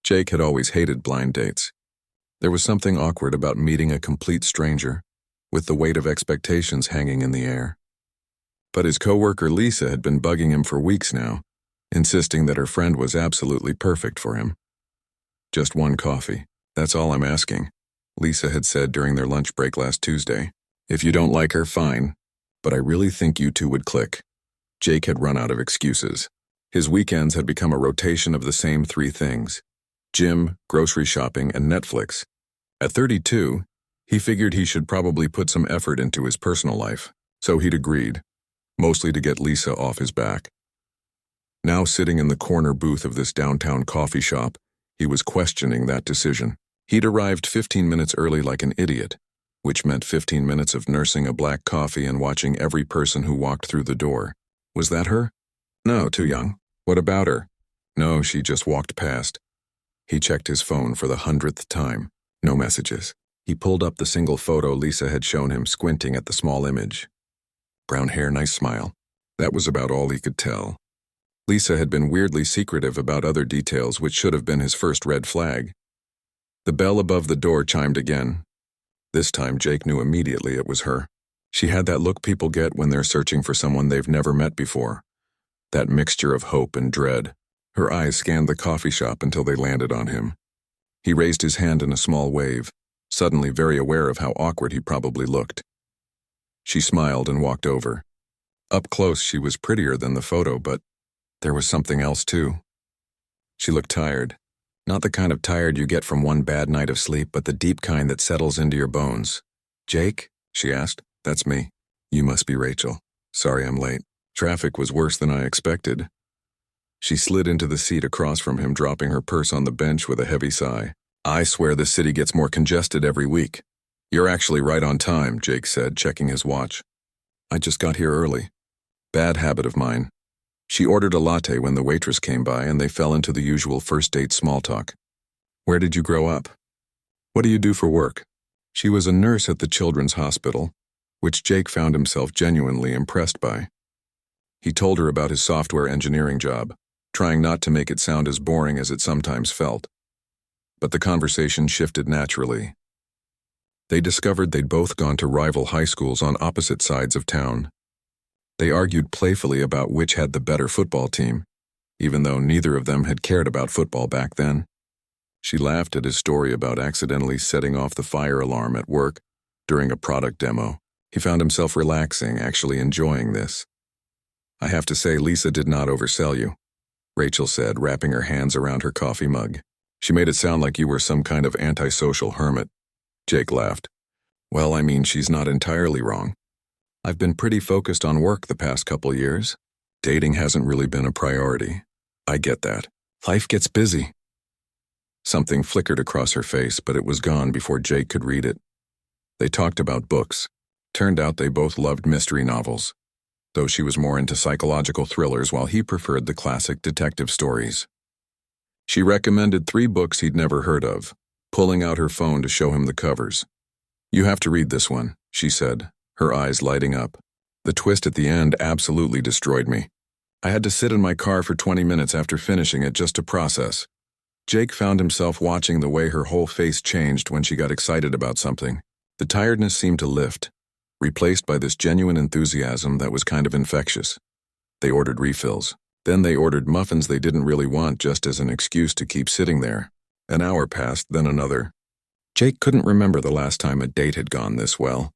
Jake had always hated blind dates. There was something awkward about meeting a complete stranger, with the weight of expectations hanging in the air. But his coworker Lisa had been bugging him for weeks now, insisting that her friend was absolutely perfect for him. "Just one coffee, that's all I'm asking," Lisa had said during their lunch break last Tuesday. "If you don't like her, fine, but I really think you two would click." Jake had run out of excuses. His weekends had become a rotation of the same three things: gym, grocery shopping, and Netflix. At 32, he figured he should probably put some effort into his personal life, so he'd agreed, mostly to get Lisa off his back. Now sitting in the corner booth of this downtown coffee shop, he was questioning that decision. He'd arrived 15 minutes early like an idiot, which meant 15 minutes of nursing a black coffee and watching every person who walked through the door. Was that her? No, too young. What about her? No, she just walked past. He checked his phone for the 100th time. No messages. He pulled up the single photo Lisa had shown him, squinting at the small image. Brown hair, nice smile. That was about all he could tell. Lisa had been weirdly secretive about other details, which should have been his first red flag. The bell above the door chimed again. This time Jake knew immediately it was her. She had that look people get when they're searching for someone they've never met before. That mixture of hope and dread. Her eyes scanned the coffee shop until they landed on him. He raised his hand in a small wave, suddenly very aware of how awkward he probably looked. She smiled and walked over. Up close, she was prettier than the photo, but there was something else too. She looked tired. Not the kind of tired you get from one bad night of sleep, but the deep kind that settles into your bones. "Jake?" she asked. "That's me. You must be Rachel. Sorry I'm late. Traffic was worse than I expected." She slid into the seat across from him, dropping her purse on the bench with a heavy sigh. "I swear this city gets more congested every week." "You're actually right on time," Jake said, checking his watch. "I just got here early. Bad habit of mine." She ordered a latte when the waitress came by, and they fell into the usual first date small talk. "Where did you grow up? What do you do for work?" She was a nurse at the children's hospital, which Jake found himself genuinely impressed by. He told her about his software engineering job, trying not to make it sound as boring as it sometimes felt. But the conversation shifted naturally. They discovered they'd both gone to rival high schools on opposite sides of town. They argued playfully about which had the better football team, even though neither of them had cared about football back then. She laughed at his story about accidentally setting off the fire alarm at work during a product demo. He found himself relaxing, actually enjoying this. "I have to say, Lisa did not oversell you," Rachel said, wrapping her hands around her coffee mug. "She made it sound like you were some kind of antisocial hermit." Jake laughed. "Well, I mean, she's not entirely wrong. I've been pretty focused on work the past couple years. Dating hasn't really been a priority. I get that. Life gets busy." Something flickered across her face, but it was gone before Jake could read it. They talked about books. Turned out they both loved mystery novels, though she was more into psychological thrillers while he preferred the classic detective stories. She recommended 3 books he'd never heard of, pulling out her phone to show him the covers. "You have to read this one," she said, her eyes lighting up. "The twist at the end absolutely destroyed me. I had to sit in my car for 20 minutes after finishing it just to process." Jake found himself watching the way her whole face changed when she got excited about something. The tiredness seemed to lift, replaced by this genuine enthusiasm that was kind of infectious. They ordered refills. Then they ordered muffins they didn't really want, just as an excuse to keep sitting there. An hour passed, then another. Jake couldn't remember the last time a date had gone this well.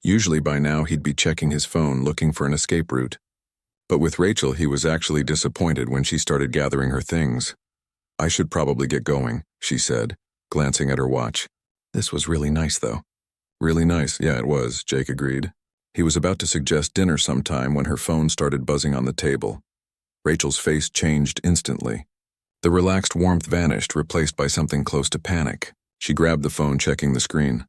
Usually by now he'd be checking his phone looking for an escape route. But with Rachel he was actually disappointed when she started gathering her things. "I should probably get going," she said, glancing at her watch. "This was really nice though." "Really nice, yeah it was," Jake agreed. He was about to suggest dinner sometime when her phone started buzzing on the table. Rachel's face changed instantly. The relaxed warmth vanished, replaced by something close to panic. She grabbed the phone, checking the screen.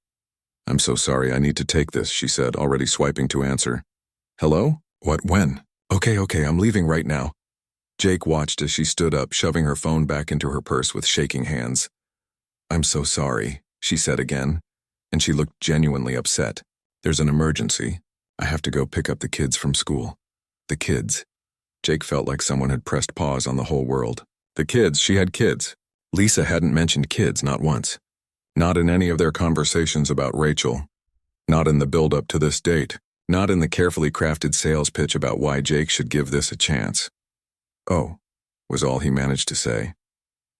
"I'm so sorry, I need to take this," she said, already swiping to answer. "Hello? What, when? Okay, I'm leaving right now." Jake watched as she stood up, shoving her phone back into her purse with shaking hands. "I'm so sorry," she said again, and she looked genuinely upset. "There's an emergency. I have to go pick up the kids from school." The kids. Jake felt like someone had pressed pause on the whole world. The kids, she had kids. Lisa hadn't mentioned kids, not once. Not in any of their conversations about Rachel. Not in the build-up to this date. Not in the carefully crafted sales pitch about why Jake should give this a chance. "Oh," was all he managed to say.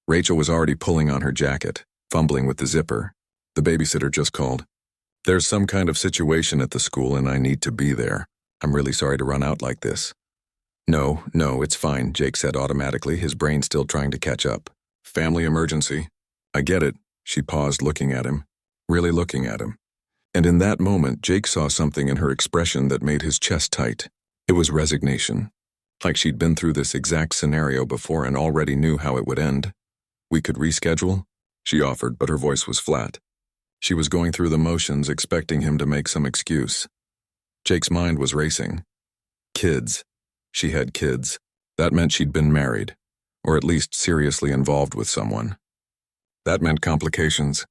Rachel was already pulling on her jacket, fumbling with the zipper. The babysitter just called. "There's some kind of situation at the school and I need to be there. I'm really sorry to run out like this." No, it's fine," Jake said automatically, his brain still trying to catch up. "Family emergency." "I get it." She paused, looking at him. Really looking at him. And in that moment, Jake saw something in her expression that made his chest tight. It was resignation. Like she'd been through this exact scenario before and already knew how it would end. "We could reschedule?" she offered, but her voice was flat. She was going through the motions, expecting him to make some excuse. Jake's mind was racing. Kids. She had kids. That meant she'd been married, or at least seriously involved with someone. That meant complications.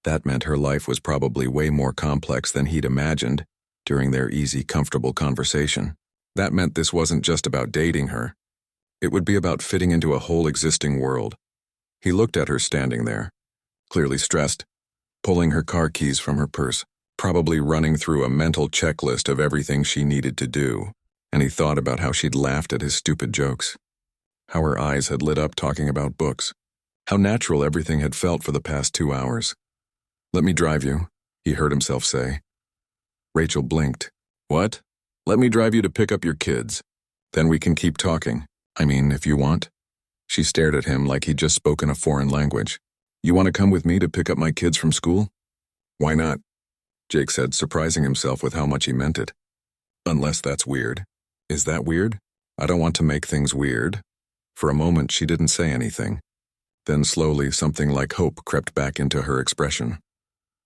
That meant her life was probably way more complex than he'd imagined during their easy, comfortable conversation. That meant this wasn't just about dating her. It would be about fitting into a whole existing world. He looked at her standing there, clearly stressed, pulling her car keys from her purse, probably running through a mental checklist of everything she needed to do, and he thought about how she'd laughed at his stupid jokes, how her eyes had lit up talking about books, how natural everything had felt for the past 2 hours. "Let me drive you," he heard himself say. Rachel blinked. "What?" "Let me drive you to pick up your kids. Then we can keep talking. I mean, if you want." She stared at him like he'd just spoken a foreign language. "You want to come with me to pick up my kids from school?" "Why not?" Jake said, surprising himself with how much he meant it. "Unless that's weird." "Is that weird?" "I don't want to make things weird." For a moment, she didn't say anything. Then slowly, something like hope crept back into her expression.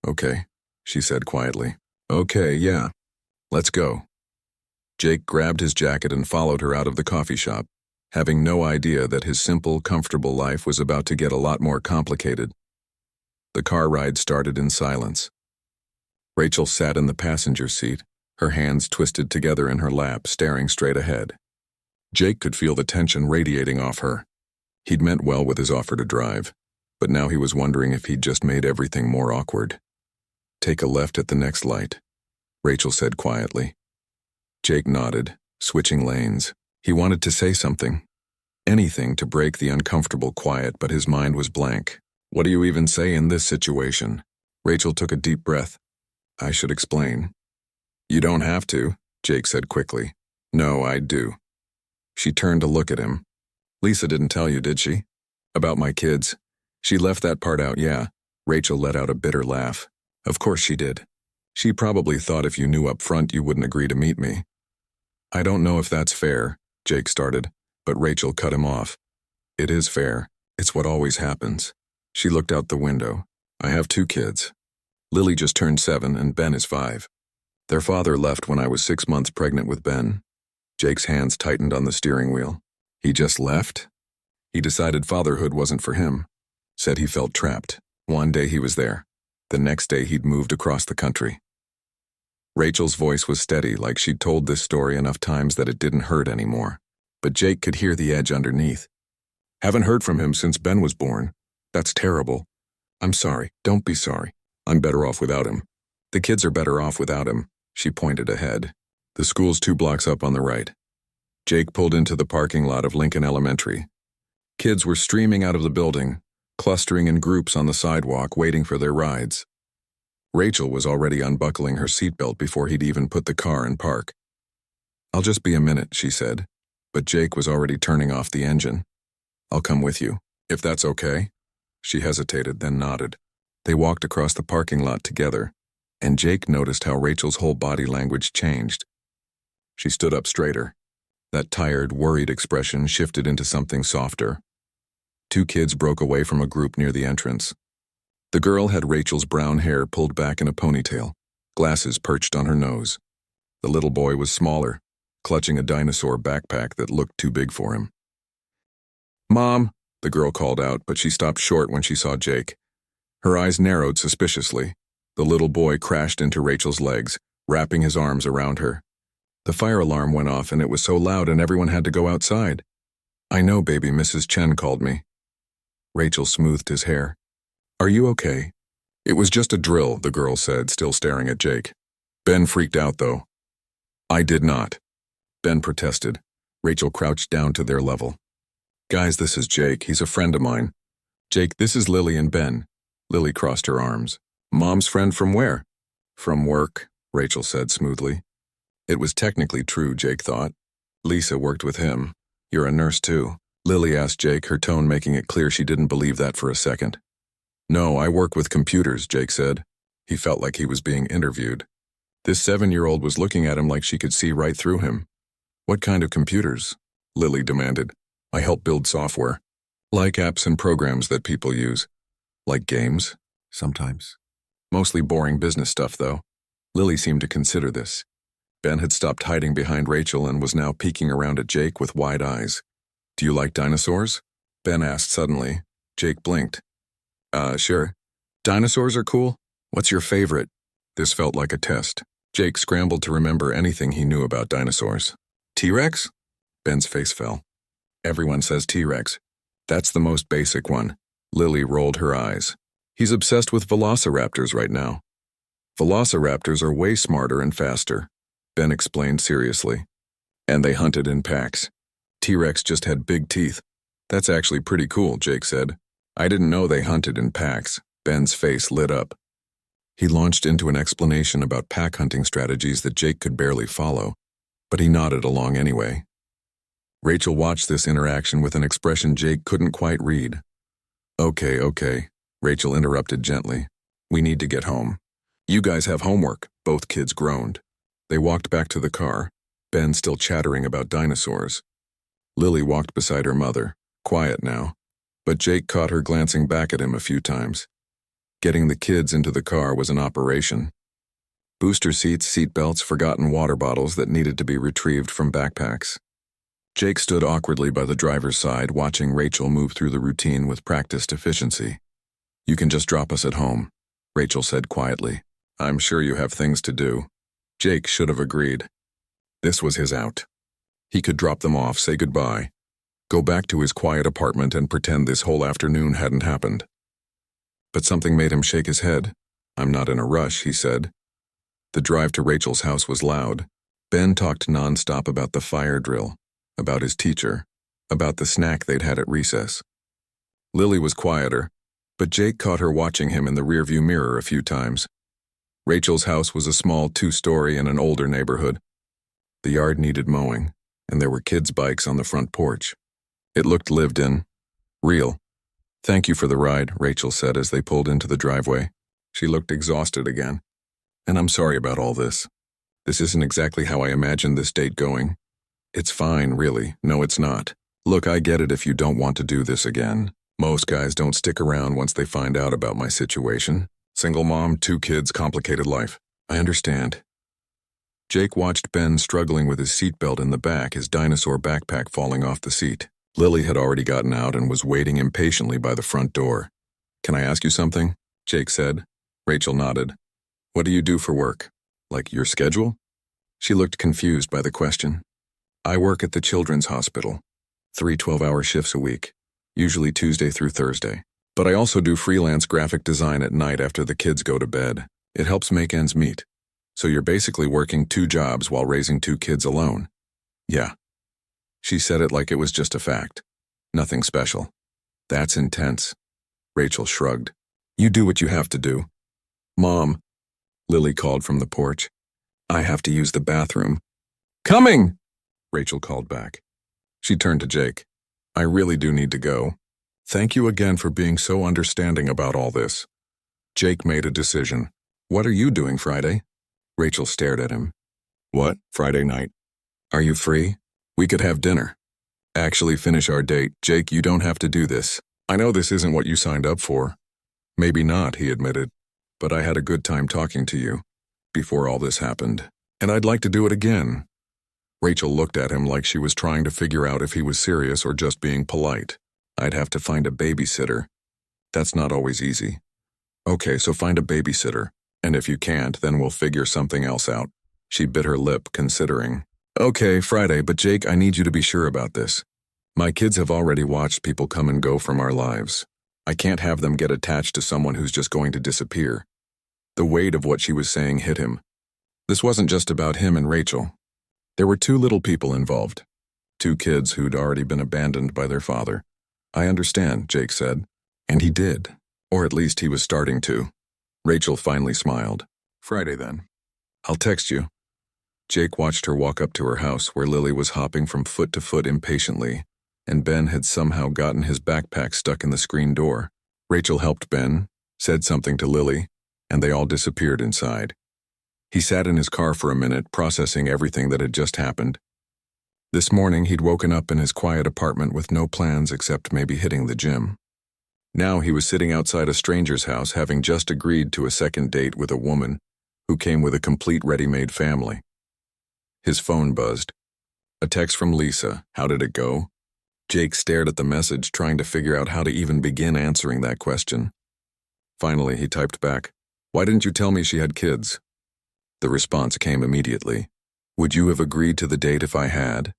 "Okay," she said quietly. "Okay, yeah. Let's go." Jake grabbed his jacket and followed her out of the coffee shop, having no idea that his simple, comfortable life was about to get a lot more complicated. The car ride started in silence. Rachel sat in the passenger seat, her hands twisted together in her lap, staring straight ahead. Jake could feel the tension radiating off her. He'd meant well with his offer to drive, but now he was wondering if he'd just made everything more awkward. "Take a left at the next light," Rachel said quietly. Jake nodded, switching lanes. He wanted to say something. Anything to break the uncomfortable quiet, but his mind was blank. What do you even say in this situation? Rachel took a deep breath. "I should explain." "You don't have to," Jake said quickly. "No, I do." She turned to look at him. "Lisa didn't tell you, did she? About my kids?" "She left that part out, yeah." Rachel let out a bitter laugh. "Of course she did. She probably thought if you knew up front you wouldn't agree to meet me." "I don't know if that's fair," Jake started, but Rachel cut him off. "It is fair. It's what always happens." She looked out the window. "I have 2 kids. Lily just turned 7 and Ben is 5. Their father left when I was 6 months pregnant with Ben." Jake's hands tightened on the steering wheel. "He just left?" "He decided fatherhood wasn't for him. Said he felt trapped. One day he was there. The next day he'd moved across the country." Rachel's voice was steady, like she'd told this story enough times that it didn't hurt anymore. But Jake could hear the edge underneath. "Haven't heard from him since Ben was born. That's terrible. I'm sorry. Don't be sorry. I'm better off without him. The kids are better off without him." She pointed ahead. "The school's 2 blocks up on the right." Jake pulled into the parking lot of Lincoln Elementary. Kids were streaming out of the building, clustering in groups on the sidewalk, waiting for their rides. Rachel was already unbuckling her seatbelt before he'd even put the car in park. "I'll just be a minute," she said, but Jake was already turning off the engine. "I'll come with you, if that's okay." She hesitated, then nodded. They walked across the parking lot together, and Jake noticed how Rachel's whole body language changed. She stood up straighter. That tired, worried expression shifted into something softer. 2 kids broke away from a group near the entrance. The girl had Rachel's brown hair pulled back in a ponytail, glasses perched on her nose. The little boy was smaller, clutching a dinosaur backpack that looked too big for him. "Mom," the girl called out, but she stopped short when she saw Jake. Her eyes narrowed suspiciously. The little boy crashed into Rachel's legs, wrapping his arms around her. The fire alarm went off and it was so loud and everyone had to go outside. "I know, baby, Mrs. Chen called me." Rachel smoothed his hair. Are you okay? It was just a drill, the girl said, still staring at Jake. Ben freaked out, though. I did not. Ben protested. Rachel crouched down to their level. Guys, this is Jake. He's a friend of mine. Jake, this is Lily and Ben. Lily crossed her arms. Mom's friend from where? From work, Rachel said smoothly. It was technically true, Jake thought. Lisa worked with him. You're a nurse too. Lily asked Jake, her tone making it clear she didn't believe that for a second. No, I work with computers, Jake said. He felt like he was being interviewed. This 7-year-old was looking at him like she could see right through him. What kind of computers? Lily demanded. I help build software. Like apps and programs that people use. Like games? Sometimes. Mostly boring business stuff, though. Lily seemed to consider this. Ben had stopped hiding behind Rachel and was now peeking around at Jake with wide eyes. Do you like dinosaurs? Ben asked suddenly. Jake blinked. Sure. Dinosaurs are cool? What's your favorite? This felt like a test. Jake scrambled to remember anything he knew about dinosaurs. T-Rex? Ben's face fell. Everyone says T-Rex. That's the most basic one. Lily rolled her eyes. He's obsessed with velociraptors right now. Velociraptors are way smarter and faster, Ben explained seriously. And they hunted in packs. T-Rex just had big teeth. That's actually pretty cool, Jake said. I didn't know they hunted in packs. Ben's face lit up. He launched into an explanation about pack hunting strategies that Jake could barely follow, but he nodded along anyway. Rachel watched this interaction with an expression Jake couldn't quite read. Okay, Rachel interrupted gently. We need to get home. You guys have homework, both kids groaned. They walked back to the car, Ben still chattering about dinosaurs. Lily walked beside her mother, quiet now, but Jake caught her glancing back at him a few times. Getting the kids into the car was an operation. Booster seats, seat belts, forgotten water bottles that needed to be retrieved from backpacks. Jake stood awkwardly by the driver's side, watching Rachel move through the routine with practiced efficiency. You can just drop us at home, Rachel said quietly. I'm sure you have things to do. Jake should have agreed. This was his out. He could drop them off, say goodbye, go back to his quiet apartment and pretend this whole afternoon hadn't happened. But something made him shake his head. I'm not in a rush, he said. The drive to Rachel's house was loud. Ben talked nonstop about the fire drill, about his teacher, about the snack they'd had at recess. Lily was quieter, but Jake caught her watching him in the rearview mirror a few times. Rachel's house was a small 2-story in an older neighborhood. The yard needed mowing, and there were kids' bikes on the front porch. It looked lived in. Real. Thank you for the ride, Rachel said as they pulled into the driveway. She looked exhausted again. And I'm sorry about all this. This isn't exactly how I imagined this date going. It's fine, really. No, it's not. Look, I get it if you don't want to do this again. Most guys don't stick around once they find out about my situation. Single mom, 2 kids, complicated life. I understand. Jake watched Ben struggling with his seatbelt in the back, his dinosaur backpack falling off the seat. Lily had already gotten out and was waiting impatiently by the front door. Can I ask you something? Jake said. Rachel nodded. What do you do for work? Like your schedule? She looked confused by the question. I work at the children's hospital. 3 12-hour shifts a week, usually Tuesday through Thursday. But I also do freelance graphic design at night after the kids go to bed. It helps make ends meet. So you're basically working 2 jobs while raising 2 kids alone. Yeah. She said it like it was just a fact. Nothing special. That's intense. Rachel shrugged. You do what you have to do. Mom, Lily called from the porch. I have to use the bathroom. Coming! Rachel called back. She turned to Jake. I really do need to go. Thank you again for being so understanding about all this. Jake made a decision. What are you doing Friday? Rachel stared at him. What? Friday night. Are you free? We could have dinner. Actually finish our date. Jake, you don't have to do this. I know this isn't what you signed up for. Maybe not, he admitted. But I had a good time talking to you before all this happened, and I'd like to do it again. Rachel looked at him like she was trying to figure out if he was serious or just being polite. I'd have to find a babysitter. That's not always easy. Okay, so find a babysitter, and if you can't, then we'll figure something else out. She bit her lip, considering. Okay, Friday, but Jake, I need you to be sure about this. My kids have already watched people come and go from our lives. I can't have them get attached to someone who's just going to disappear. The weight of what she was saying hit him. This wasn't just about him and Rachel. There were two little people involved. Two kids who'd already been abandoned by their father. I understand, Jake said. And he did. Or at least he was starting to. Rachel finally smiled. Friday then. I'll text you. Jake watched her walk up to her house where Lily was hopping from foot to foot impatiently, and Ben had somehow gotten his backpack stuck in the screen door. Rachel helped Ben, said something to Lily, and they all disappeared inside. He sat in his car for a minute, processing everything that had just happened. This morning, he'd woken up in his quiet apartment with no plans except maybe hitting the gym. Now he was sitting outside a stranger's house, having just agreed to a second date with a woman who came with a complete ready-made family. His phone buzzed. A text from Lisa. How did it go? Jake stared at the message, trying to figure out how to even begin answering that question. Finally, he typed back, "Why didn't you tell me she had kids?" The response came immediately. "Would you have agreed to the date if I had?"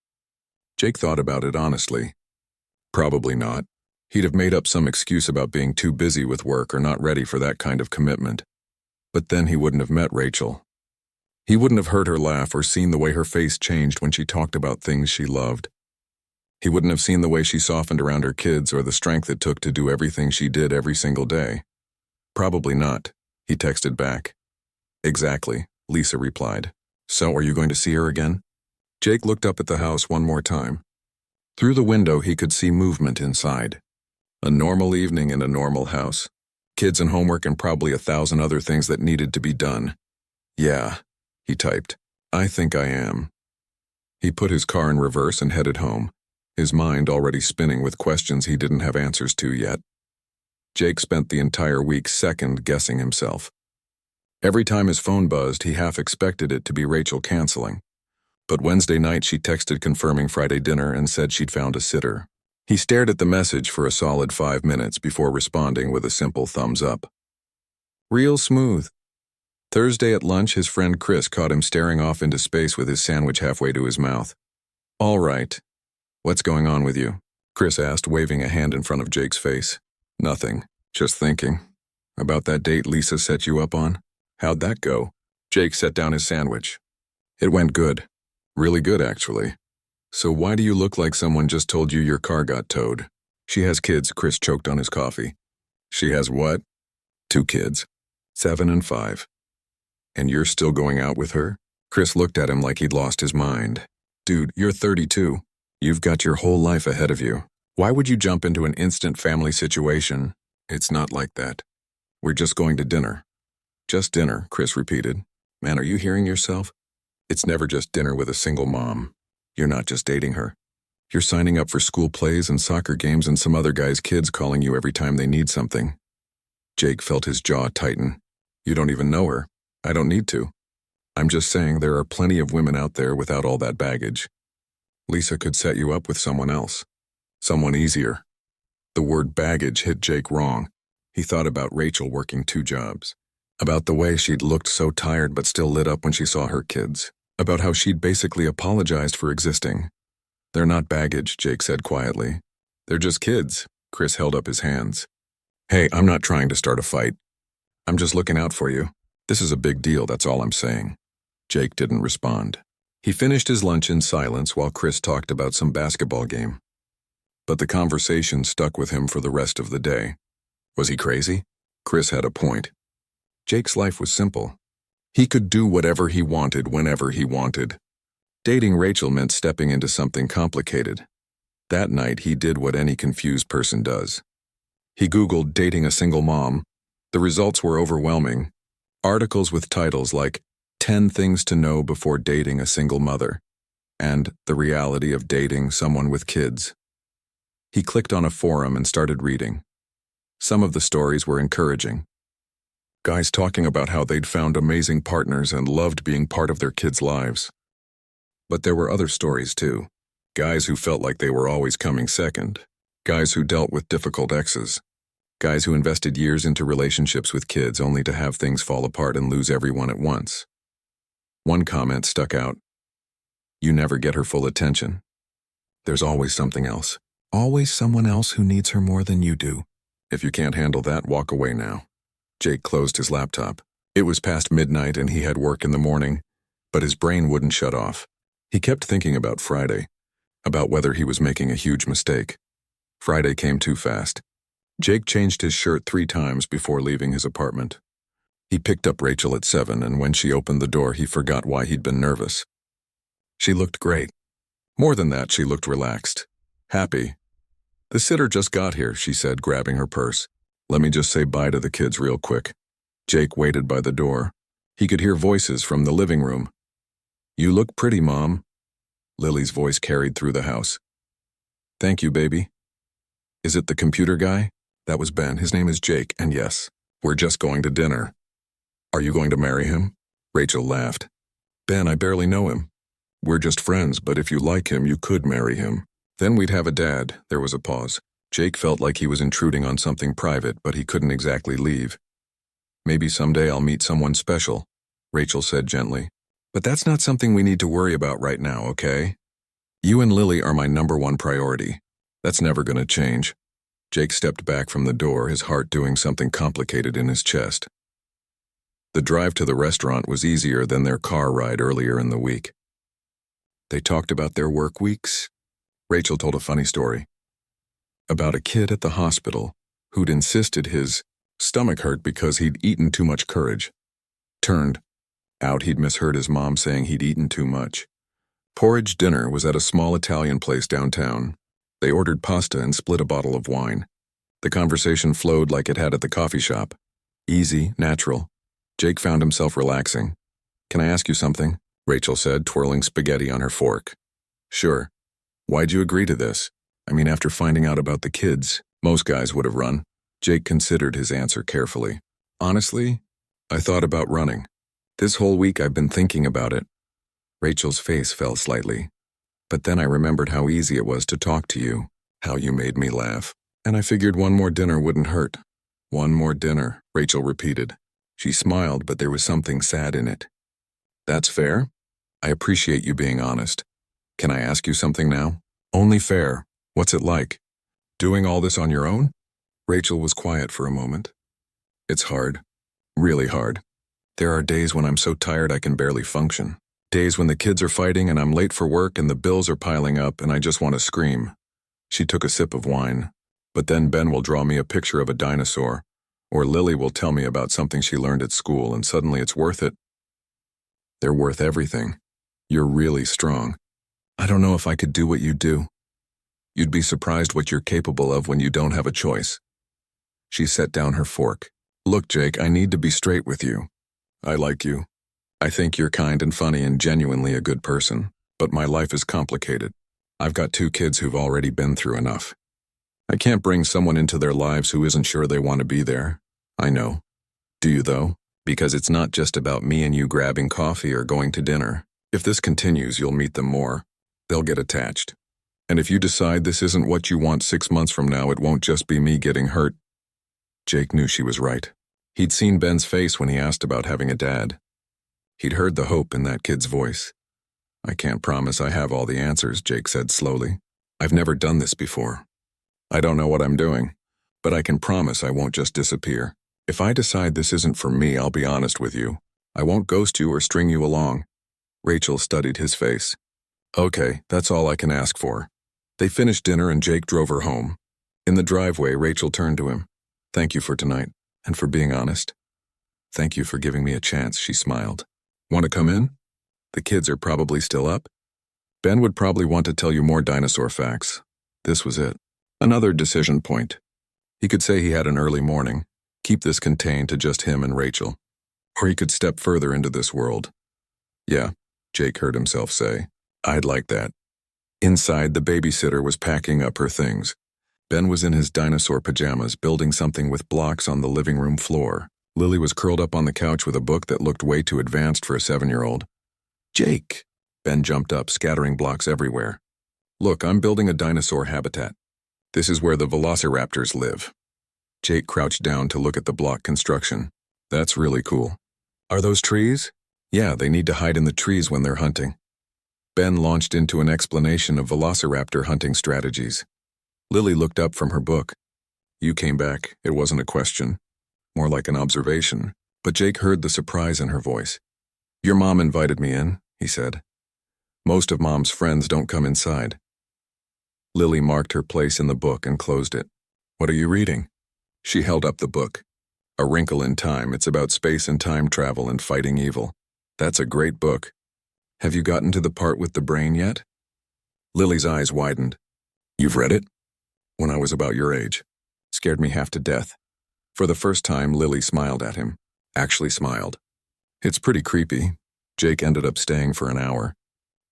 Jake thought about it honestly. Probably not. He'd have made up some excuse about being too busy with work or not ready for that kind of commitment. But then he wouldn't have met Rachel. He wouldn't have heard her laugh or seen the way her face changed when she talked about things she loved. He wouldn't have seen the way she softened around her kids or the strength it took to do everything she did every single day. Probably not, he texted back. Exactly, Lisa replied. So are you going to see her again? Jake looked up at the house one more time. Through the window, he could see movement inside. A normal evening in a normal house. Kids and homework and probably 1,000 other things that needed to be done. Yeah, he typed. I think I am. He put his car in reverse and headed home, his mind already spinning with questions he didn't have answers to yet. Jake spent the entire week second-guessing himself. Every time his phone buzzed, he half expected it to be Rachel canceling. But Wednesday night she texted confirming Friday dinner and said she'd found a sitter. He stared at the message for a solid 5 minutes before responding with a simple thumbs up. Real smooth. Thursday at lunch, his friend Chris caught him staring off into space with his sandwich halfway to his mouth. All right. What's going on with you? Chris asked, waving a hand in front of Jake's face. Nothing. Just thinking. About that date Lisa set you up on? How'd that go? Jake set down his sandwich. It went good. Really good, actually. So why do you look like someone just told you your car got towed? She has kids, Chris choked on his coffee. She has what? 2 kids. 7 and 5. And you're still going out with her? Chris looked at him like he'd lost his mind. Dude, you're 32. You've got your whole life ahead of you. Why would you jump into an instant family situation? It's not like that. We're just going to dinner. Just dinner, Chris repeated. Man, are you hearing yourself? It's never just dinner with a single mom. You're not just dating her. You're signing up for school plays and soccer games and some other guy's kids calling you every time they need something. Jake felt his jaw tighten. You don't even know her. I don't need to. I'm just saying there are plenty of women out there without all that baggage. Lisa could set you up with someone else. Someone easier. The word baggage hit Jake wrong. He thought about Rachel working 2 jobs. About the way she'd looked so tired but still lit up when she saw her kids. About how she'd basically apologized for existing. They're not baggage, Jake said quietly. They're just kids. Chris held up his hands. Hey, I'm not trying to start a fight. I'm just looking out for you. This is a big deal, that's all I'm saying. Jake didn't respond. He finished his lunch in silence while Chris talked about some basketball game. But the conversation stuck with him for the rest of the day. Was he crazy? Chris had a point. Jake's life was simple. He could do whatever he wanted whenever he wanted. Dating Rachel meant stepping into something complicated. That night, he did what any confused person does. He Googled dating a single mom. The results were overwhelming. Articles with titles like 10 Things to Know Before Dating a Single Mother and The Reality of Dating Someone with Kids. He clicked on a forum and started reading. Some of the stories were encouraging. Guys talking about how they'd found amazing partners and loved being part of their kids' lives. But there were other stories too. Guys who felt like they were always coming second. Guys who dealt with difficult exes. Guys who invested years into relationships with kids only to have things fall apart and lose everyone at once. One comment stuck out. You never get her full attention. There's always something else. Always someone else who needs her more than you do. If you can't handle that, walk away now. Jake closed his laptop. It was past midnight and he had work in the morning, but his brain wouldn't shut off. He kept thinking about Friday, about whether he was making a huge mistake. Friday came too fast. Jake changed his shirt 3 times before leaving his apartment. He picked up Rachel at 7, and when she opened the door, he forgot why he'd been nervous. She looked great. More than that, she looked relaxed, happy. "The sitter just got here," she said, grabbing her purse. "Let me just say bye to the kids real quick." Jake waited by the door. He could hear voices from the living room. "You look pretty, Mom." Lily's voice carried through the house. "Thank you, baby." "Is it the computer guy?" That was Ben. "His name is Jake, and yes, we're just going to dinner." "Are you going to marry him?" Rachel laughed. "Ben, I barely know him. We're just friends, but if you like him, you could marry him. Then we'd have a dad." There was a pause. Jake felt like he was intruding on something private, but he couldn't exactly leave. "Maybe someday I'll meet someone special," Rachel said gently. "But that's not something we need to worry about right now, okay? You and Lily are my #1 priority. That's never going to change." Jake stepped back from the door, his heart doing something complicated in his chest. The drive to the restaurant was easier than their car ride earlier in the week. They talked about their work weeks. Rachel told a funny story about a kid at the hospital who'd insisted his stomach hurt because he'd eaten too much courage. Turned out he'd misheard his mom saying he'd eaten too much. Porridge dinner was at a small Italian place downtown. They ordered pasta and split a bottle of wine. The conversation flowed like it had at the coffee shop. Easy, natural. Jake found himself relaxing. "Can I ask you something?" Rachel said, twirling spaghetti on her fork. "Sure. Why'd you agree to this? I mean, after finding out about the kids, most guys would have run." Jake considered his answer carefully. "Honestly, I thought about running. This whole week I've been thinking about it." Rachel's face fell slightly. "But then I remembered how easy it was to talk to you, how you made me laugh. And I figured one more dinner wouldn't hurt." "One more dinner," Rachel repeated. She smiled, but there was something sad in it. "That's fair. I appreciate you being honest. Can I ask you something now? Only fair. What's it like? Doing all this on your own?" Rachel was quiet for a moment. "It's hard. Really hard. There are days when I'm so tired I can barely function. Days when the kids are fighting and I'm late for work and the bills are piling up and I just want to scream." She took a sip of wine. "But then Ben will draw me a picture of a dinosaur, or Lily will tell me about something she learned at school, and suddenly it's worth it." "They're worth everything. You're really strong. I don't know if I could do what you do. You'd be surprised what you're capable of when you don't have a choice." She set down her fork. "Look, Jake, I need to be straight with you. I like you. I think you're kind and funny and genuinely a good person, but my life is complicated. I've got 2 kids who've already been through enough. I can't bring someone into their lives who isn't sure they want to be there. I know. Do you, though? Because it's not just about me and you grabbing coffee or going to dinner. If this continues, you'll meet them more. They'll get attached. And if you decide this isn't what you want 6 months from now, it won't just be me getting hurt." Jake knew she was right. He'd seen Ben's face when he asked about having a dad. He'd heard the hope in that kid's voice. "I can't promise I have all the answers," Jake said slowly. "I've never done this before. I don't know what I'm doing, but I can promise I won't just disappear. If I decide this isn't for me, I'll be honest with you. I won't ghost you or string you along." Rachel studied his face. "Okay, that's all I can ask for." They finished dinner and Jake drove her home. In the driveway, Rachel turned to him. "Thank you for tonight, and for being honest." "Thank you for giving me a chance," she smiled. "Want to come in? The kids are probably still up. Ben would probably want to tell you more dinosaur facts." This was it. Another decision point. He could say he had an early morning, keep this contained to just him and Rachel. Or he could step further into this world. "Yeah," Jake heard himself say. "I'd like that." Inside, the babysitter was packing up her things. Ben was in his dinosaur pajamas, building something with blocks on the living room floor. Lily was curled up on the couch with a book that looked way too advanced for a 7-year-old. "Jake!" Ben jumped up, scattering blocks everywhere. "Look, I'm building a dinosaur habitat. This is where the velociraptors live." Jake crouched down to look at the block construction. "That's really cool. Are those trees?" "Yeah, they need to hide in the trees when they're hunting." Ben launched into an explanation of velociraptor hunting strategies. Lily looked up from her book. You came back. It wasn't a question. More like an observation. But Jake heard the surprise in her voice. Your mom invited me in, he said. Most of Mom's friends don't come inside. Lily marked her place in the book and closed it. What are you reading? She held up the book. A Wrinkle in Time. It's about space and time travel and fighting evil. That's a great book. Have you gotten to the part with the brain yet? Lily's eyes widened. You've read it? When I was about your age. Scared me half to death. For the first time, Lily smiled at him. Actually smiled. It's pretty creepy. Jake ended up staying for an hour.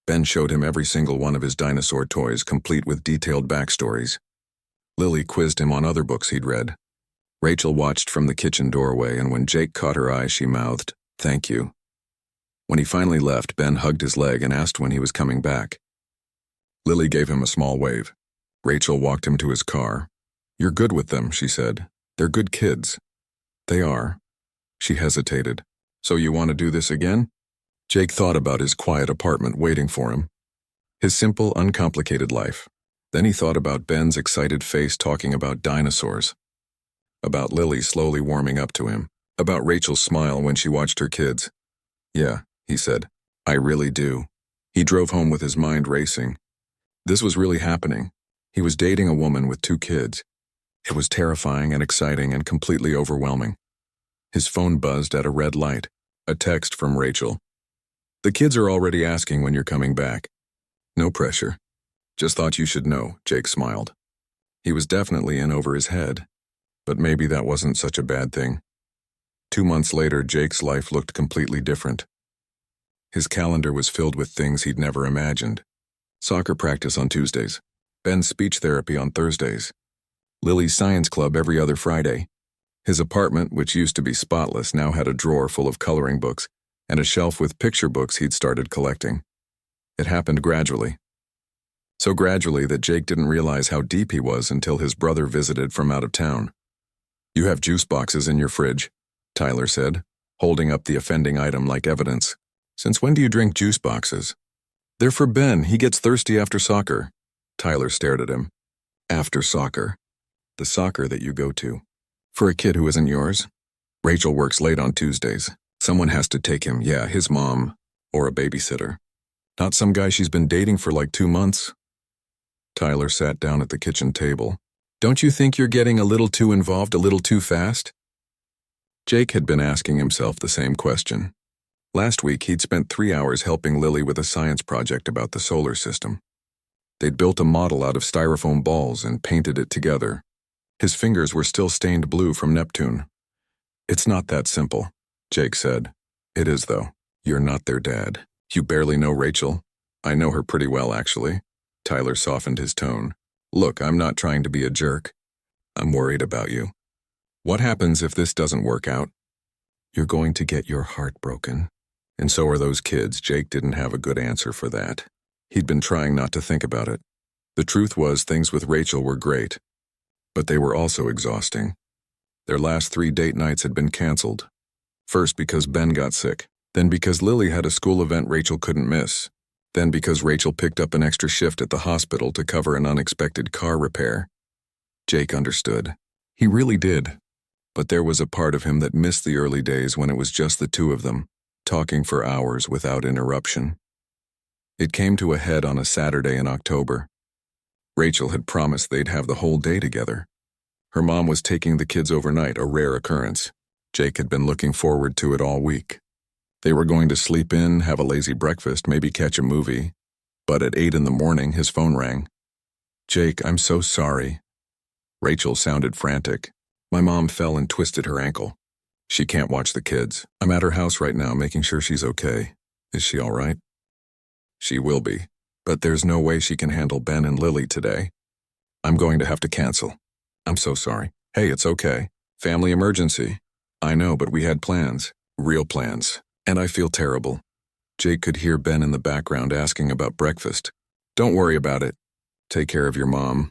Ben showed him every single one of his dinosaur toys, complete with detailed backstories. Lily quizzed him on other books he'd read. Rachel watched from the kitchen doorway, and when Jake caught her eye, she mouthed, "Thank you." When he finally left, Ben hugged his leg and asked when he was coming back. Lily gave him a small wave. Rachel walked him to his car. You're good with them, she said. They're good kids. They are. She hesitated. So you want to do this again? Jake thought about his quiet apartment waiting for him. His simple, uncomplicated life. Then he thought about Ben's excited face talking about dinosaurs. About Lily slowly warming up to him. About Rachel's smile when she watched her kids. Yeah, he said. I really do. He drove home with his mind racing. This was really happening. He was dating a woman with 2 kids. It was terrifying and exciting and completely overwhelming. His phone buzzed at a red light. A text from Rachel. The kids are already asking when you're coming back. No pressure. Just thought you should know, Jake smiled. He was definitely in over his head. But maybe that wasn't such a bad thing. 2 months later, Jake's life looked completely different. His calendar was filled with things he'd never imagined. Soccer practice on Tuesdays. Ben's speech therapy on Thursdays. Lily's science club every other Friday. His apartment, which used to be spotless, now had a drawer full of coloring books and a shelf with picture books he'd started collecting. It happened gradually. So gradually that Jake didn't realize how deep he was until his brother visited from out of town. You have juice boxes in your fridge, Tyler said, holding up the offending item like evidence. Since when do you drink juice boxes? They're for Ben. He gets thirsty after soccer. Tyler stared at him. After soccer. The soccer that you go to. For a kid who isn't yours? Rachel works late on Tuesdays. Someone has to take him, yeah, his mom, or a babysitter. Not some guy she's been dating for like 2 months. Tyler sat down at the kitchen table. Don't you think you're getting a little too involved a little too fast? Jake had been asking himself the same question. Last week, he'd spent 3 hours helping Lily with a science project about the solar system. They'd built a model out of styrofoam balls and painted it together. His fingers were still stained blue from Neptune. It's not that simple, Jake said. It is, though. You're not their dad. You barely know Rachel. I know her pretty well, actually. Tyler softened his tone. Look, I'm not trying to be a jerk. I'm worried about you. What happens if this doesn't work out? You're going to get your heart broken. And so are those kids. Jake didn't have a good answer for that. He'd been trying not to think about it. The truth was things with Rachel were great, but they were also exhausting. Their last 3 date nights had been canceled. First because Ben got sick, then because Lily had a school event Rachel couldn't miss, then because Rachel picked up an extra shift at the hospital to cover an unexpected car repair. Jake understood. He really did. But there was a part of him that missed the early days when it was just the 2 of them, talking for hours without interruption. It came to a head on a Saturday in October. Rachel had promised they'd have the whole day together. Her mom was taking the kids overnight, a rare occurrence. Jake had been looking forward to it all week. They were going to sleep in, have a lazy breakfast, maybe catch a movie. But at 8 in the morning, his phone rang. Jake, I'm so sorry. Rachel sounded frantic. My mom fell and twisted her ankle. She can't watch the kids. I'm at her house right now, making sure she's okay. Is she all right? She will be, but there's no way she can handle Ben and Lily today. I'm going to have to cancel. I'm so sorry. Hey, it's okay. Family emergency. I know, but we had plans. Real plans. And I feel terrible. Jake could hear Ben in the background asking about breakfast. Don't worry about it. Take care of your mom.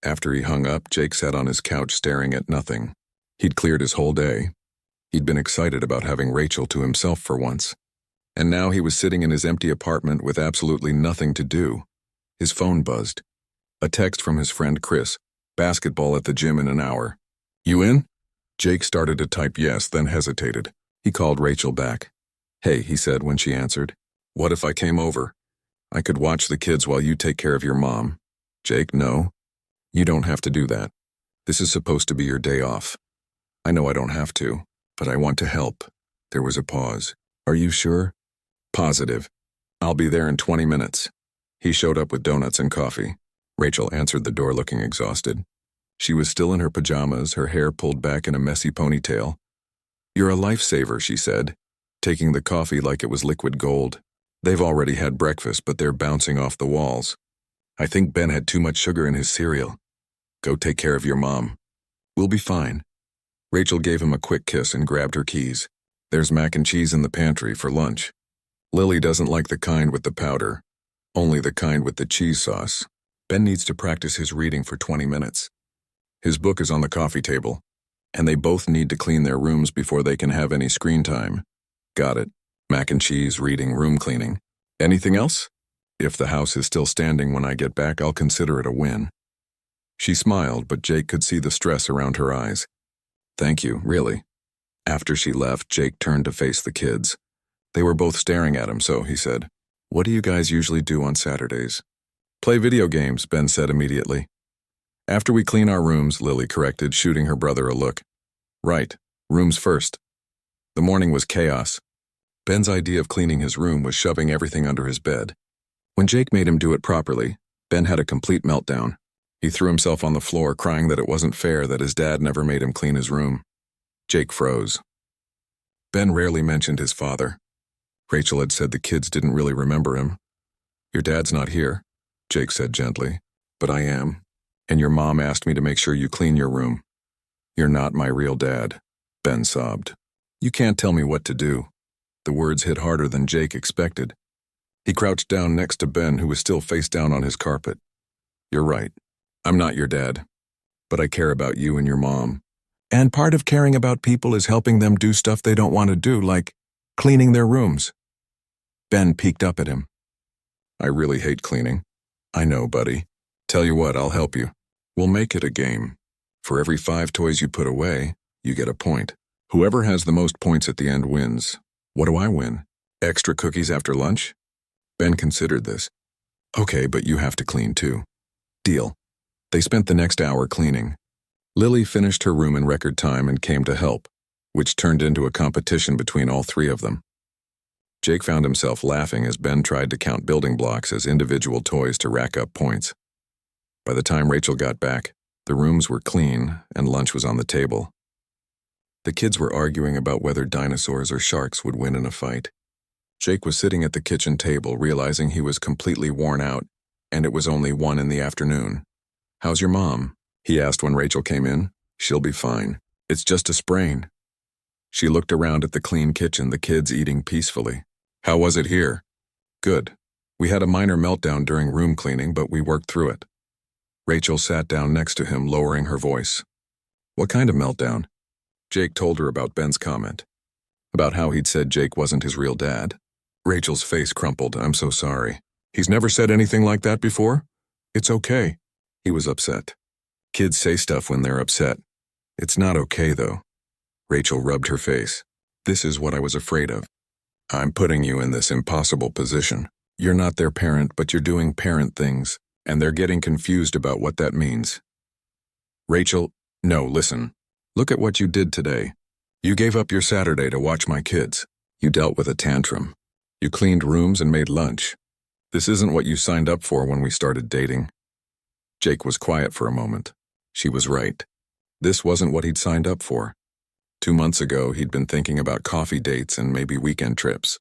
After he hung up, Jake sat on his couch staring at nothing. He'd cleared his whole day. He'd been excited about having Rachel to himself for once. And now he was sitting in his empty apartment with absolutely nothing to do. His phone buzzed. A text from his friend Chris. Basketball at the gym in an hour. You in? Jake started to type yes, then hesitated. He called Rachel back. Hey, he said when she answered. What if I came over? I could watch the kids while you take care of your mom. Jake, no. You don't have to do that. This is supposed to be your day off. I know I don't have to, but I want to help. There was a pause. Are you sure? Positive. I'll be there in 20 minutes. He showed up with donuts and coffee. Rachel answered the door looking exhausted. She was still in her pajamas, her hair pulled back in a messy ponytail. You're a lifesaver, she said, taking the coffee like it was liquid gold. They've already had breakfast, but they're bouncing off the walls. I think Ben had too much sugar in his cereal. Go take care of your mom. We'll be fine. Rachel gave him a quick kiss and grabbed her keys. There's mac and cheese in the pantry for lunch. Lily doesn't like the kind with the powder, only the kind with the cheese sauce. Ben needs to practice his reading for 20 minutes. His book is on the coffee table, and they both need to clean their rooms before they can have any screen time. Got it. Mac and cheese, reading, room cleaning. Anything else? If the house is still standing when I get back, I'll consider it a win. She smiled, but Jake could see the stress around her eyes. Thank you, really. After she left, Jake turned to face the kids. They were both staring at him, so he said, What do you guys usually do on Saturdays? Play video games, Ben said immediately. After we clean our rooms, Lily corrected, shooting her brother a look. Right, rooms first. The morning was chaos. Ben's idea of cleaning his room was shoving everything under his bed. When Jake made him do it properly, Ben had a complete meltdown. He threw himself on the floor, crying that it wasn't fair that his dad never made him clean his room. Jake froze. Ben rarely mentioned his father. Rachel had said the kids didn't really remember him. Your dad's not here, Jake said gently, but I am, and your mom asked me to make sure you clean your room. You're not my real dad, Ben sobbed. You can't tell me what to do. The words hit harder than Jake expected. He crouched down next to Ben, who was still face down on his carpet. You're right. I'm not your dad, but I care about you and your mom. And part of caring about people is helping them do stuff they don't want to do, like cleaning their rooms. Ben peeked up at him. I really hate cleaning. I know, buddy. Tell you what, I'll help you. We'll make it a game. For every 5 toys you put away, you get a point. Whoever has the most points at the end wins. What do I win? Extra cookies after lunch? Ben considered this. Okay, but you have to clean too. Deal. They spent the next hour cleaning. Lily finished her room in record time and came to help, which turned into a competition between all 3 of them. Jake found himself laughing as Ben tried to count building blocks as individual toys to rack up points. By the time Rachel got back, the rooms were clean and lunch was on the table. The kids were arguing about whether dinosaurs or sharks would win in a fight. Jake was sitting at the kitchen table, realizing he was completely worn out, and it was only 1 in the afternoon. How's your mom? He asked when Rachel came in. She'll be fine. It's just a sprain. She looked around at the clean kitchen, the kids eating peacefully. How was it here? Good. We had a minor meltdown during room cleaning, but we worked through it. Rachel sat down next to him, lowering her voice. What kind of meltdown? Jake told her about Ben's comment. About how he'd said Jake wasn't his real dad. Rachel's face crumpled. I'm so sorry. He's never said anything like that before? It's okay. He was upset. Kids say stuff when they're upset. It's not okay, though. Rachel rubbed her face. This is what I was afraid of. I'm putting you in this impossible position. You're not their parent, but you're doing parent things, and they're getting confused about what that means. Rachel, no, listen. Look at what you did today. You gave up your Saturday to watch my kids. You dealt with a tantrum. You cleaned rooms and made lunch. This isn't what you signed up for when we started dating. Jake was quiet for a moment. She was right. This wasn't what he'd signed up for. 2 months ago, he'd been thinking about coffee dates and maybe weekend trips.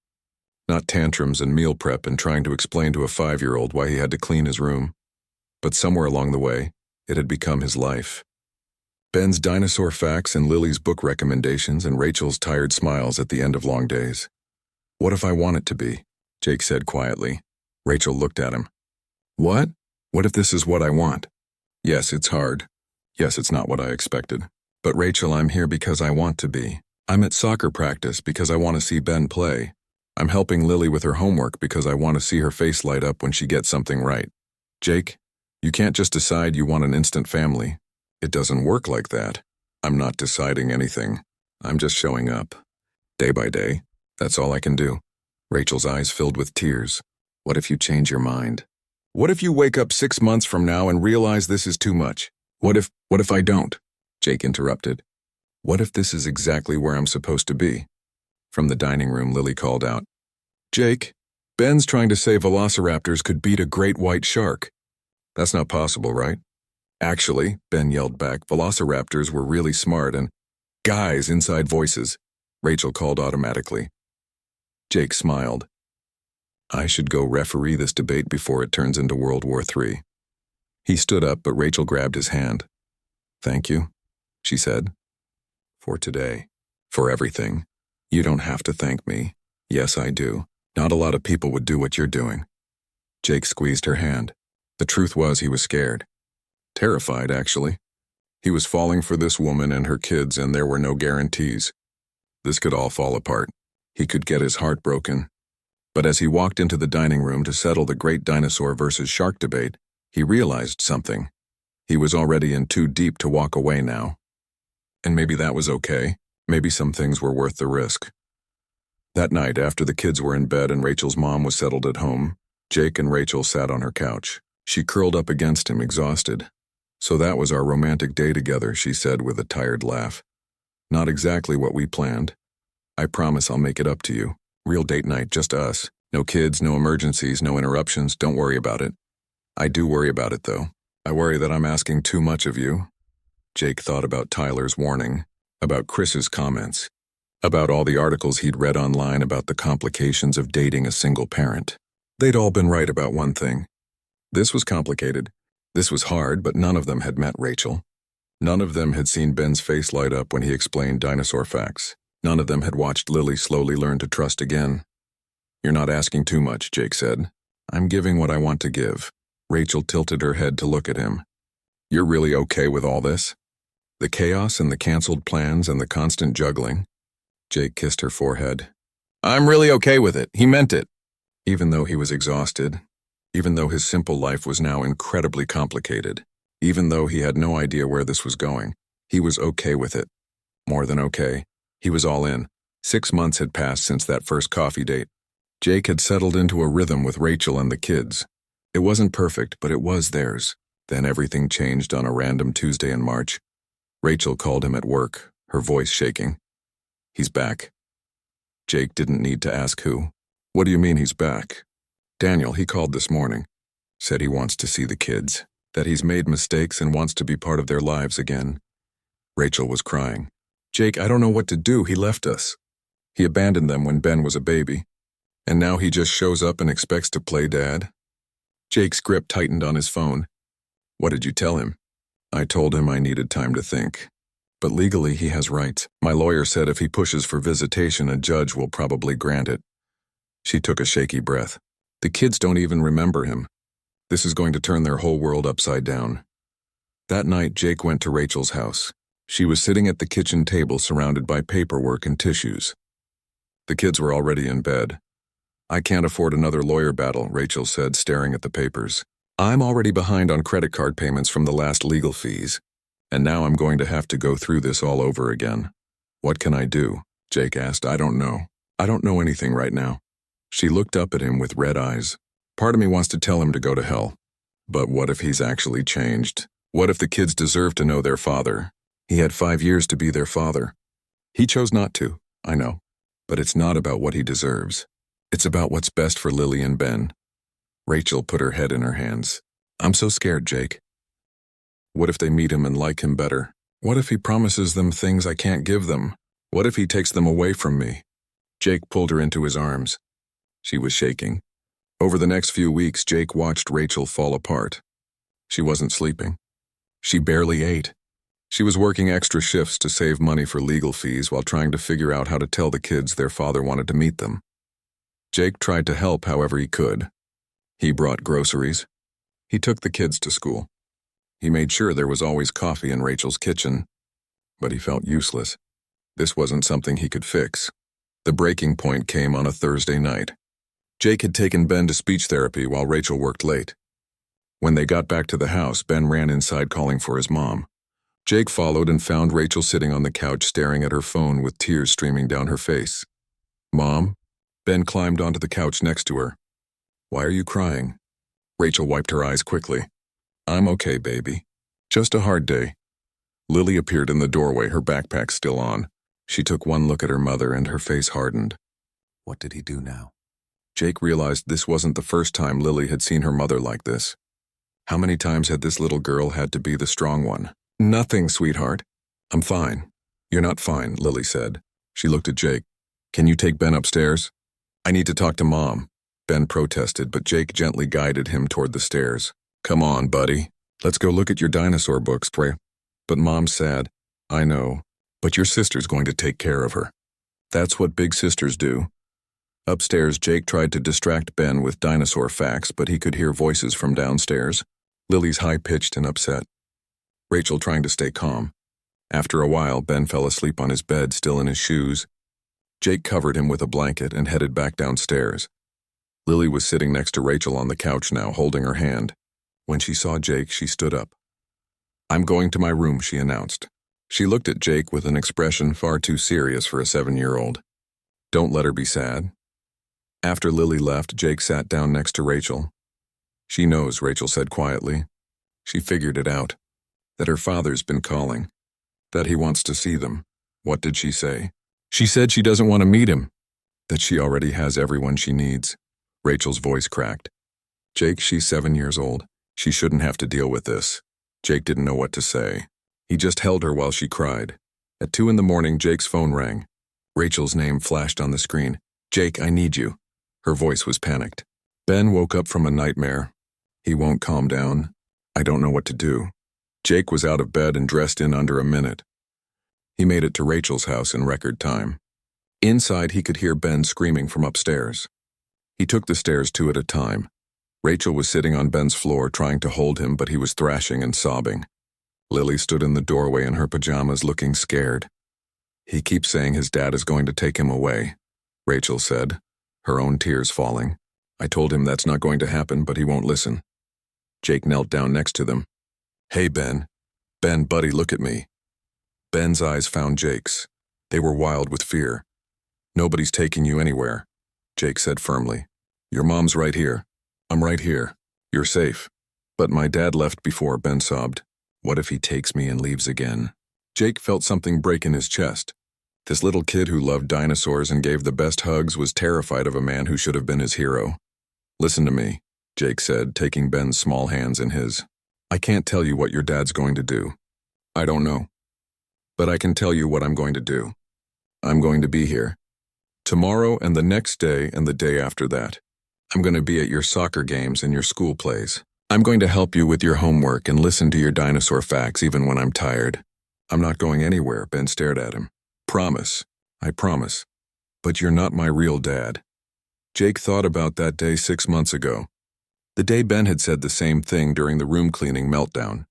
Not tantrums and meal prep and trying to explain to a 5-year-old why he had to clean his room. But somewhere along the way, it had become his life. Ben's dinosaur facts and Lily's book recommendations and Rachel's tired smiles at the end of long days. What if I want it to be? Jake said quietly. Rachel looked at him. What? What if this is what I want? Yes, it's hard. Yes, it's not what I expected. But Rachel, I'm here because I want to be. I'm at soccer practice because I want to see Ben play. I'm helping Lily with her homework because I want to see her face light up when she gets something right. Jake, you can't just decide you want an instant family. It doesn't work like that. I'm not deciding anything. I'm just showing up. Day by day. That's all I can do. Rachel's eyes filled with tears. What if you change your mind? What if you wake up 6 months from now and realize this is too much? What if I don't? Jake interrupted. What if this is exactly where I'm supposed to be? From the dining room, Lily called out, Jake, Ben's trying to say velociraptors could beat a great white shark. That's not possible, right? Actually, Ben yelled back, velociraptors were really smart and guys inside voices. Rachel called automatically. Jake smiled. I should go referee this debate before it turns into World War III. He stood up, but Rachel grabbed his hand. Thank you, she said. For today. For everything. You don't have to thank me. Yes, I do. Not a lot of people would do what you're doing. Jake squeezed her hand. The truth was he was scared. Terrified, actually. He was falling for this woman and her kids, and there were no guarantees. This could all fall apart. He could get his heart broken. But as he walked into the dining room to settle the great dinosaur versus shark debate, he realized something. He was already in too deep to walk away now. And maybe that was okay. Maybe some things were worth the risk. That night, after the kids were in bed and Rachel's mom was settled at home, Jake and Rachel sat on her couch. She curled up against him, exhausted. So that was our romantic day together, she said with a tired laugh. Not exactly what we planned. I promise I'll make it up to you. Real date night, just us. No kids, no emergencies, no interruptions. Don't worry about it. I do worry about it, though. I worry that I'm asking too much of you. Jake thought about Tyler's warning, about Chris's comments, about all the articles he'd read online about the complications of dating a single parent. They'd all been right about one thing. This was complicated. This was hard, but none of them had met Rachel. None of them had seen Ben's face light up when he explained dinosaur facts. None of them had watched Lily slowly learn to trust again. You're not asking too much, Jake said. I'm giving what I want to give. Rachel tilted her head to look at him. You're really okay with all this? The chaos and the canceled plans and the constant juggling? Jake kissed her forehead. I'm really okay with it. He meant it. Even though he was exhausted, even though his simple life was now incredibly complicated, even though he had no idea where this was going, he was okay with it. More than okay. He was all in. 6 months had passed since that first coffee date. Jake had settled into a rhythm with Rachel and the kids. It wasn't perfect, but it was theirs. Then everything changed on a random Tuesday in March. Rachel called him at work, her voice shaking. He's back. Jake didn't need to ask who. What do you mean he's back? Daniel, he called this morning. Said he wants to see the kids, that he's made mistakes and wants to be part of their lives again. Rachel was crying. Jake, I don't know what to do. He left us. He abandoned them when Ben was a baby. And now he just shows up and expects to play dad? Jake's grip tightened on his phone. What did you tell him? I told him I needed time to think. But legally he has rights. My lawyer said if he pushes for visitation, a judge will probably grant it. She took a shaky breath. The kids don't even remember him. This is going to turn their whole world upside down. That night, Jake went to Rachel's house. She was sitting at the kitchen table surrounded by paperwork and tissues. The kids were already in bed. I can't afford another lawyer battle, Rachel said, staring at the papers. I'm already behind on credit card payments from the last legal fees. And now I'm going to have to go through this all over again. What can I do? Jake asked. I don't know. I don't know anything right now. She looked up at him with red eyes. Part of me wants to tell him to go to hell. But what if he's actually changed? What if the kids deserve to know their father? He had 5 years to be their father. He chose not to, I know. But it's not about what he deserves. It's about what's best for Lily and Ben. Rachel put her head in her hands. I'm so scared, Jake. What if they meet him and like him better? What if he promises them things I can't give them? What if he takes them away from me? Jake pulled her into his arms. She was shaking. Over the next few weeks, Jake watched Rachel fall apart. She wasn't sleeping. She barely ate. She was working extra shifts to save money for legal fees while trying to figure out how to tell the kids their father wanted to meet them. Jake tried to help however he could. He brought groceries. He took the kids to school. He made sure there was always coffee in Rachel's kitchen. But he felt useless. This wasn't something he could fix. The breaking point came on a Thursday night. Jake had taken Ben to speech therapy while Rachel worked late. When they got back to the house, Ben ran inside calling for his mom. Jake followed and found Rachel sitting on the couch staring at her phone with tears streaming down her face. "Mom?" Ben climbed onto the couch next to her. "Why are you crying?" Rachel wiped her eyes quickly. "I'm okay, baby. Just a hard day." Lily appeared in the doorway, her backpack still on. She took one look at her mother and her face hardened. What did he do now? Jake realized this wasn't the first time Lily had seen her mother like this. How many times had this little girl had to be the strong one? "Nothing, sweetheart. I'm fine." "You're not fine," Lily said. She looked at Jake. "Can you take Ben upstairs?" "I need to talk to Mom." Ben protested, but Jake gently guided him toward the stairs. "Come on, buddy. Let's go look at your dinosaur books, pray." But Mom's sad. "I know, but your sister's going to take care of her." "That's what big sisters do." Upstairs, Jake tried to distract Ben with dinosaur facts, but he could hear voices from downstairs. Lily's high-pitched and upset. Rachel trying to stay calm. After a while, Ben fell asleep on his bed, still in his shoes. Jake covered him with a blanket and headed back downstairs. Lily was sitting next to Rachel on the couch now, holding her hand. When she saw Jake, she stood up. "I'm going to my room," she announced. She looked at Jake with an expression far too serious for a 7-year-old. "Don't let her be sad." After Lily left, Jake sat down next to Rachel. "She knows," Rachel said quietly. She figured it out. That her father's been calling. That he wants to see them. What did she say? She said she doesn't want to meet him. That she already has everyone she needs. Rachel's voice cracked. "Jake, she's 7 years old. She shouldn't have to deal with this." Jake didn't know what to say. He just held her while she cried. At 2 a.m, Jake's phone rang. Rachel's name flashed on the screen. "Jake, I need you." Her voice was panicked. Ben woke up from a nightmare. He won't calm down. I don't know what to do. Jake was out of bed and dressed in under a minute. He made it to Rachel's house in record time. Inside, he could hear Ben screaming from upstairs. He took the stairs 2 at a time. Rachel was sitting on Ben's floor trying to hold him, but he was thrashing and sobbing. Lily stood in the doorway in her pajamas looking scared. "He keeps saying his dad is going to take him away," Rachel said, her own tears falling. "I told him that's not going to happen, but he won't listen." Jake knelt down next to them. "Hey, Ben. Ben, buddy, look at me." Ben's eyes found Jake's. They were wild with fear. "Nobody's taking you anywhere," Jake said firmly. "Your mom's right here. I'm right here. You're safe." "But my dad left before," Ben sobbed. "What if he takes me and leaves again?" Jake felt something break in his chest. This little kid who loved dinosaurs and gave the best hugs was terrified of a man who should have been his hero. "Listen to me," Jake said, taking Ben's small hands in his. "I can't tell you what your dad's going to do. I don't know. But I can tell you what I'm going to do. I'm going to be here. Tomorrow and the next day and the day after that. I'm going to be at your soccer games and your school plays. I'm going to help you with your homework and listen to your dinosaur facts even when I'm tired. I'm not going anywhere," Ben stared at him. "Promise. I promise. But you're not my real dad." Jake thought about that day 6 months ago. The day Ben had said the same thing during the room cleaning meltdown.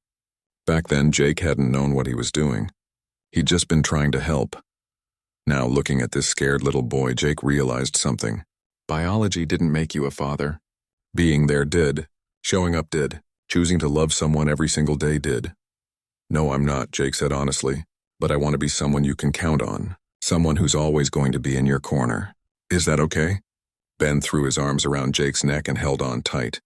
Back then, Jake hadn't known what he was doing. He'd just been trying to help. Now, looking at this scared little boy, Jake realized something. Biology didn't make you a father. Being there did. Showing up did. Choosing to love someone every single day did. "No, I'm not," Jake said honestly. "But I want to be someone you can count on. Someone who's always going to be in your corner. Is that okay?" Ben threw his arms around Jake's neck and held on tight.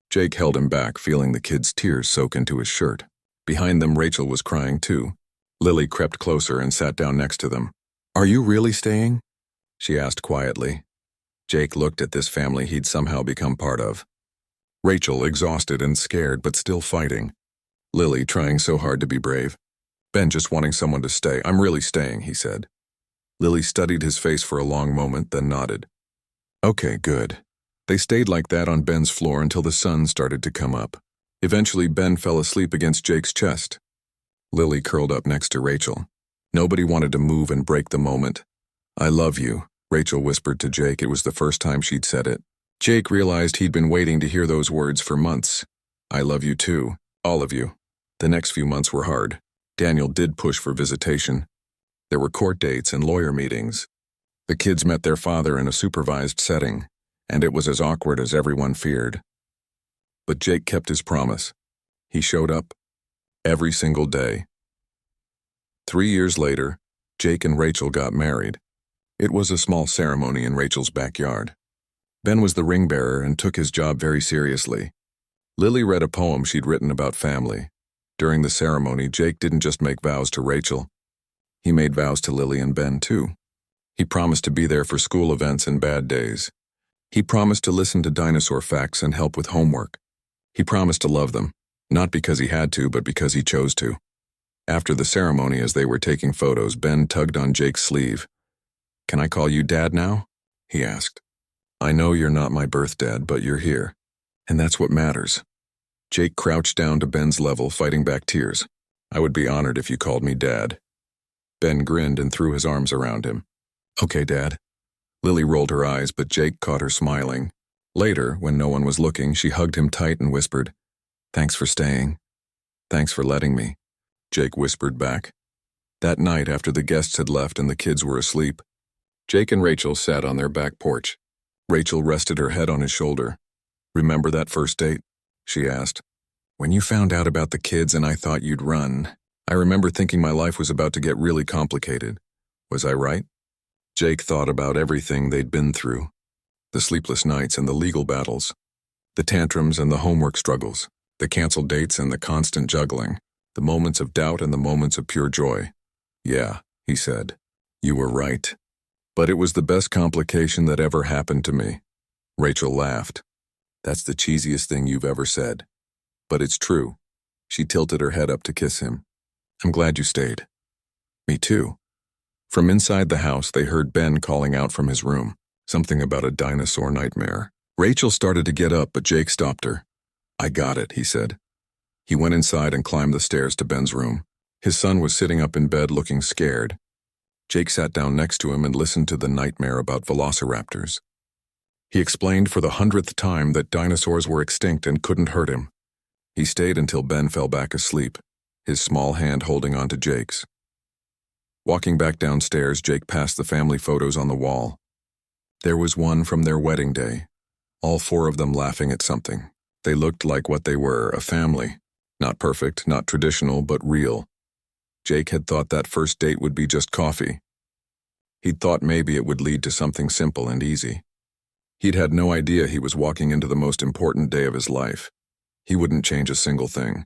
Jake held him back, feeling the kid's tears soak into his shirt. Behind them, Rachel was crying too. Lily crept closer and sat down next to them. "Are you really staying?" she asked quietly. Jake looked at this family he'd somehow become part of. Rachel, exhausted and scared, but still fighting. Lily, trying so hard to be brave. Ben just wanting someone to stay. "I'm really staying," he said. Lily studied his face for a long moment, then nodded. "Okay, good." They stayed like that on Ben's floor until the sun started to come up. Eventually, Ben fell asleep against Jake's chest. Lily curled up next to Rachel. Nobody wanted to move and break the moment. "I love you," Rachel whispered to Jake. It was the first time she'd said it. Jake realized he'd been waiting to hear those words for months. "I love you too, all of you." The next few months were hard. Daniel did push for visitation. There were court dates and lawyer meetings. The kids met their father in a supervised setting, and it was as awkward as everyone feared. But Jake kept his promise. He showed up every single day. 3 years later, Jake and Rachel got married. It was a small ceremony in Rachel's backyard. Ben was the ring bearer and took his job very seriously. Lily read a poem she'd written about family. During the ceremony, Jake didn't just make vows to Rachel. He made vows to Lily and Ben, too. He promised to be there for school events and bad days. He promised to listen to dinosaur facts and help with homework. He promised to love them, not because he had to, but because he chose to. After the ceremony, as they were taking photos, Ben tugged on Jake's sleeve. "Can I call you Dad now?" he asked. "I know you're not my birth dad, but you're here. And that's what matters." Jake crouched down to Ben's level, fighting back tears. "I would be honored if you called me Dad." Ben grinned and threw his arms around him. "Okay, Dad." Lily rolled her eyes, but Jake caught her smiling. Later, when no one was looking, she hugged him tight and whispered, "Thanks for staying. Thanks for letting me," Jake whispered back. That night, after the guests had left and the kids were asleep, Jake and Rachel sat on their back porch. Rachel rested her head on his shoulder. "Remember that first date?" she asked. "When you found out about the kids and I thought you'd run, I remember thinking my life was about to get really complicated. Was I right?" Jake thought about everything they'd been through. The sleepless nights and the legal battles. The tantrums and the homework struggles. The canceled dates and the constant juggling. The moments of doubt and the moments of pure joy. "Yeah," he said. "You were right. But it was the best complication that ever happened to me." Rachel laughed. "That's the cheesiest thing you've ever said. But it's true." She tilted her head up to kiss him. "I'm glad you stayed." "Me too." From inside the house, they heard Ben calling out from his room, something about a dinosaur nightmare. Rachel started to get up, but Jake stopped her. "I got it," he said. He went inside and climbed the stairs to Ben's room. His son was sitting up in bed looking scared. Jake sat down next to him and listened to the nightmare about velociraptors. He explained for the 100th time that dinosaurs were extinct and couldn't hurt him. He stayed until Ben fell back asleep, his small hand holding onto Jake's. Walking back downstairs, Jake passed the family photos on the wall. There was one from their wedding day, all 4 of them laughing at something. They looked like what they were, a family. Not perfect, not traditional, but real. Jake had thought that first date would be just coffee. He'd thought maybe it would lead to something simple and easy. He'd had no idea he was walking into the most important day of his life. He wouldn't change a single thing.